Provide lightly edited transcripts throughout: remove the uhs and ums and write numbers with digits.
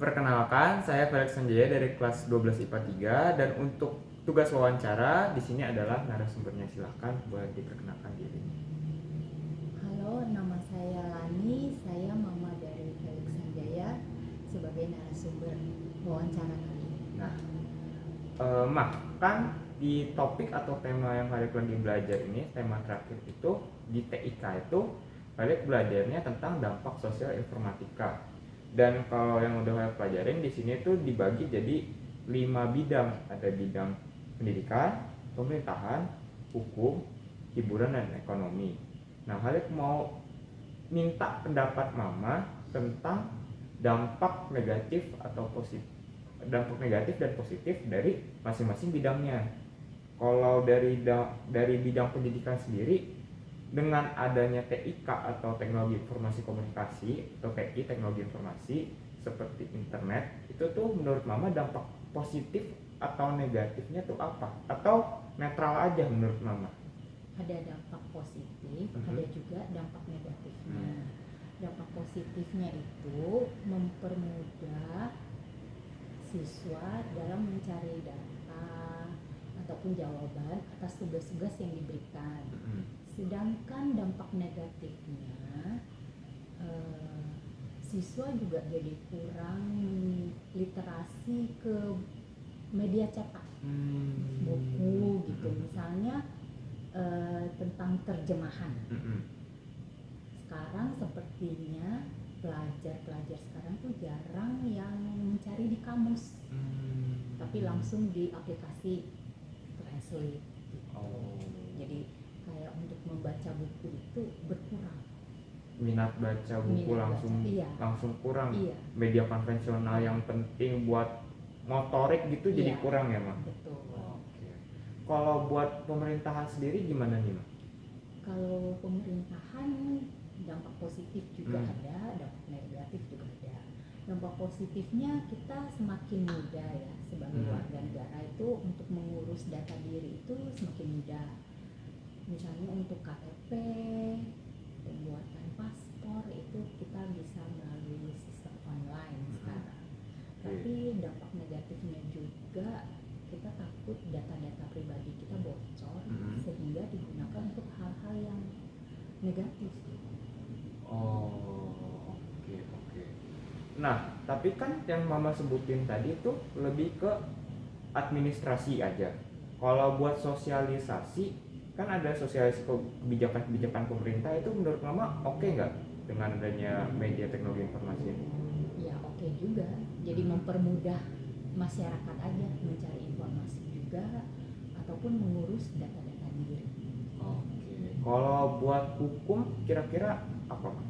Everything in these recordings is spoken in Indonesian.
Perkenalkan, saya Felix Sanjaya dari kelas 12 IPA 3 dan untuk tugas wawancara di sini adalah narasumbernya. Silahkan boleh diperkenalkan diri. Halo, nama saya Lani, saya mama dari Felix Sanjaya sebagai narasumber wawancara kali ini. Nah, kan di topik atau tema yang Kalian lagi belajar ini, tema terakhir itu di TIK itu Kalian belajarnya tentang dampak sosial informatika. Dan kalau yang udah Kalian pelajarin di sini tuh dibagi jadi 5 bidang. Ada bidang pendidikan, pemerintahan, hukum, hiburan dan ekonomi. Nah, Kalian mau minta pendapat Mama tentang dampak negatif dan positif dari masing-masing bidangnya. Kalau dari bidang pendidikan sendiri, dengan adanya TIK atau teknologi informasi komunikasi atau TI teknologi informasi seperti internet, itu tuh menurut Mama dampak positif atau negatifnya tuh apa? Atau netral aja menurut Mama? Ada dampak positif, ada juga dampak negatifnya. Dampak positifnya itu mempermudah siswa dalam mencari data ataupun jawaban atas tugas-tugas yang diberikan. Sedangkan dampak negatifnya, siswa juga jadi kurang literasi ke media cetak, buku gitu, misalnya tentang terjemahan. Sekarang sepertinya pelajar sekarang tuh jarang yang mencari di kamus, tapi langsung di aplikasi translate gitu. Jadi kayak untuk membaca buku itu berkurang. Minat baca buku langsung kurang. Iya. Media konvensional yang penting buat motorik gitu jadi kurang ya, Ma? Betul. Oke. Kalau buat pemerintahan sendiri gimana nih, Ma? Kalau pemerintahan dampak positif juga ada, dampak negatif juga ada. Dampak positifnya kita semakin mudah ya sebagai warga negara itu untuk mengurus data diri itu semakin mudah. Misalnya untuk KTP, pembuatan paspor itu kita bisa melalui sistem online sekarang. Tapi dampak negatifnya juga kita takut data-data pribadi kita bocor sehingga digunakan untuk hal-hal yang negatif. Oke. Nah, tapi kan yang Mama sebutin tadi itu lebih ke administrasi aja. Kalau buat sosialisasi, kan ada sosialisasi kebijakan pemerintah, itu menurut Mama oke nggak dengan adanya media teknologi informasi ini? Ya oke juga, jadi mempermudah masyarakat aja mencari informasi juga ataupun mengurus data-data diri. Oke. Kalau buat hukum kira-kira apa, Ma?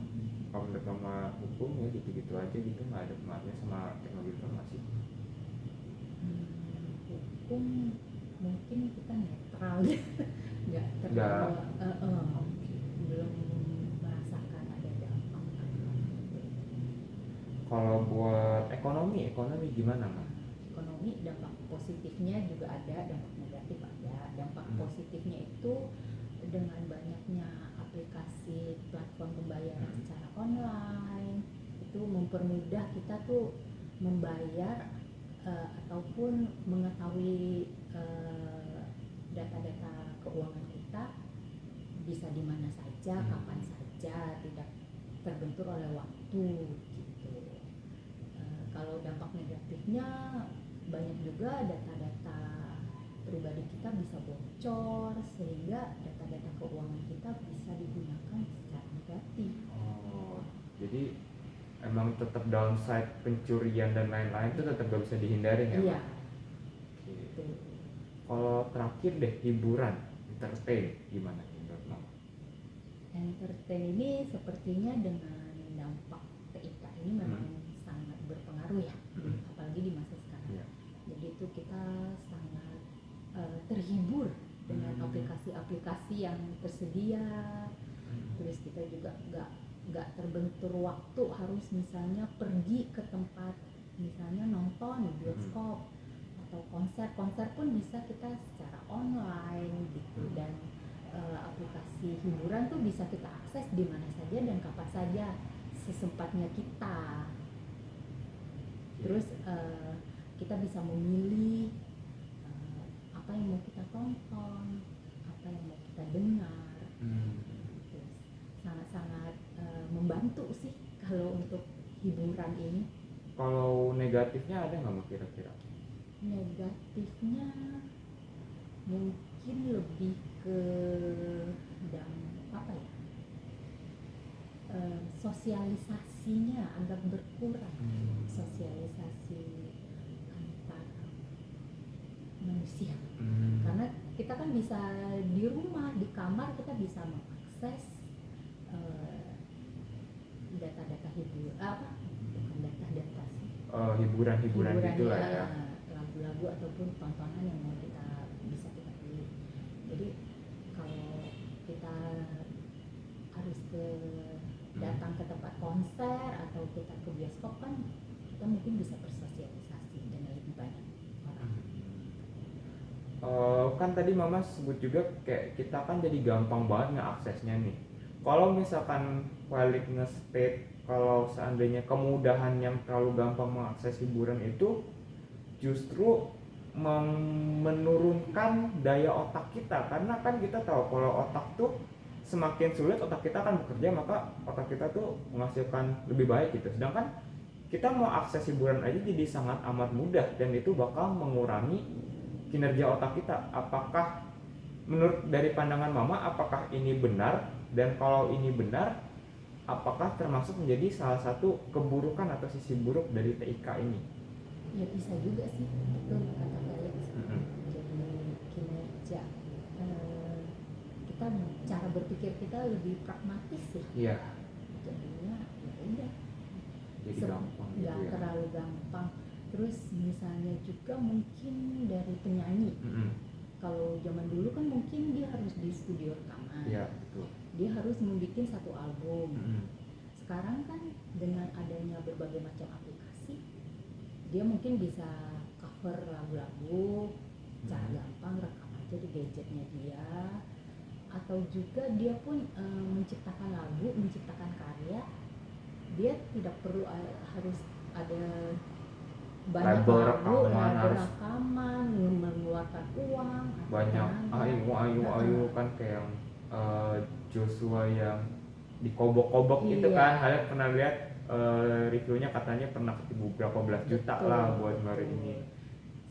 Kalau menurut Mama hukum ya gitu-gitu aja gitu, nggak ada pengaruhnya sama teknologi informasi? Hukum mungkin kita netral nggak terlalu belum merasakan ada dampak. Kalau buat ekonomi gimana, Ma? Ekonomi dampak positifnya juga ada, dampak negatif ada. Dampak positifnya itu dengan banyaknya aplikasi platform pembayaran secara online itu mempermudah kita tuh membayar ataupun mengetahui data-data keuangan kita bisa di mana saja, kapan saja, tidak terbentur oleh waktu gitu. Kalau dampak negatifnya banyak juga data-data pribadi kita bisa bocor sehingga data-data keuangan kita bisa digunakan secara negatif. Jadi emang tetap downside pencurian dan lain-lain itu tetap gak bisa dihindarin ya, Iya. Kalau terakhir deh, hiburan, entertain, gimana menurut Mama? Entertain ini sepertinya dengan dampak TIK ini memang sangat berpengaruh ya, apalagi di masa sekarang. Jadi itu kita sangat terhibur dengan aplikasi-aplikasi yang tersedia. Terus kita juga nggak terbentur waktu harus misalnya pergi ke tempat misalnya nonton bioskop atau konser pun bisa kita secara online gitu. Dan aplikasi hiburan tuh bisa kita akses di mana saja dan kapan saja sesempatnya kita. Terus kita bisa memilih apa yang mau kita tonton, apa yang mau kita dengar. Terus sangat-sangat membantu sih kalau untuk hiburan ini. Kalau negatifnya ada nggak Mak kira-kira? Negatifnya mungkin lebih ke apa ya, sosialisasinya agak berkurang. Sosialisasi antar manusia, karena kita kan bisa di rumah, di kamar kita bisa mengakses data-data hiburan, bukan data-data sih, Hiburan gitu lah ya. lagu-lagu ataupun tontonan yang mau bisa kita pilih. Jadi kalau kita harus datang ke tempat konser atau kita ke bioskop kan kita mungkin bisa bersosialisasi dengan lebih banyak orang. Kan tadi Mama sebut juga kayak kita kan jadi gampang banget ngeaksesnya nih. Kalau misalkan balik nge-state kalau seandainya kemudahan yang terlalu gampang mengakses hiburan itu justru menurunkan daya otak kita, karena kan kita tahu kalau otak tuh semakin sulit otak kita akan bekerja, maka otak kita tuh menghasilkan lebih baik gitu. Sedangkan kita mau akses hiburan aja jadi sangat amat mudah dan itu bakal mengurangi kinerja otak kita. Apakah menurut dari pandangan Mama apakah ini benar, dan kalau ini benar apakah termasuk menjadi salah satu keburukan atau sisi buruk dari TIK ini? Ya bisa juga sih, betul kata Felix. Jadi kinerja kita, cara berpikir kita lebih pragmatis sih. Iya. Jadinya ya udah. Jadi gampang gitu nggak ya. terlalu gampang. Terus misalnya juga mungkin dari penyanyi. Kalau zaman dulu kan mungkin dia harus di studio rekaman. Iya, betul. Dia harus membuat satu album. Sekarang kan dengan adanya berbagai macam aplikasi, dia mungkin bisa cover lagu-lagu cara gampang, rekam aja di gadgetnya dia. Atau juga dia pun menciptakan lagu, menciptakan karya. Dia tidak perlu harus ada banyak label lagu, rekaman, mengeluarkan uang, banyak ayu kan kayak yang Joshua yang dikobok-kobok gitu kan. Kalian pernah lihat reviewnya, katanya pernah ketipu berapa belas juta lah buat ngeluarin ini.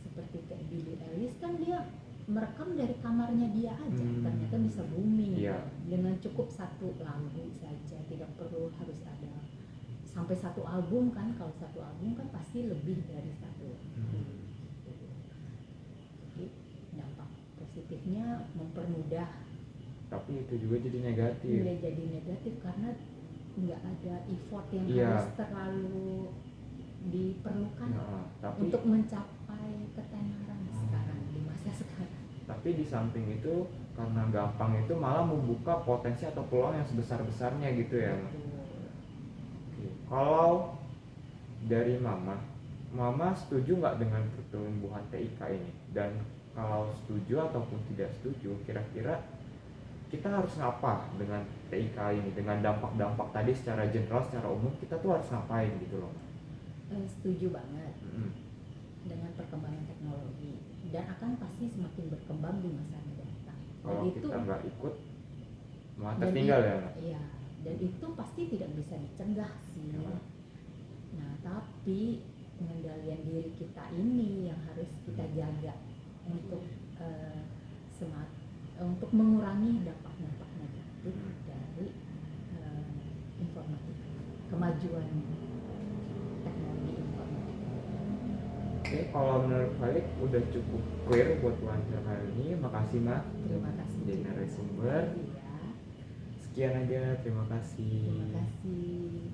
Seperti kayak Billie Eilish kan dia merekam dari kamarnya dia aja, ternyata bisa booming. Dengan cukup satu lagu saja, tidak perlu harus ada sampai satu album kan. Kalau satu album kan pasti lebih dari satu. Jadi dampak positifnya mempermudah, tapi itu juga jadi negatif. Jadi negatif karena nggak ada effort yang harus terlalu diperlukan untuk mencapai ketenaran sekarang di masa sekarang. Tapi di samping itu karena gampang itu malah membuka potensi atau peluang yang sebesar-besarnya gitu ya. Kalau dari Mama setuju nggak dengan pertumbuhan TIK ini? Dan kalau setuju ataupun tidak setuju, kira-kira kita harus ngapa dengan TIK ini? Dengan dampak-dampak tadi secara general, secara umum, kita tuh harus ngapain gitu loh? Setuju banget dengan perkembangan teknologi, dan akan pasti semakin berkembang di masa mendatang. Kalau kita nggak ikut, malah tertinggal ya? Iya, dan itu pasti tidak bisa dicegah sih. Nah, tapi pengendalian diri kita ini yang harus kita jaga untuk untuk mengurangi dampak-dampak negatif dari informatika, kemajuan teknologi informatika. Oke, kalau menurut Falik udah cukup clear buat wawancara kali ini. Makasih Mak. Terima kasih. Jadi narasumber. Iya. Sekian aja, terima kasih. Terima kasih.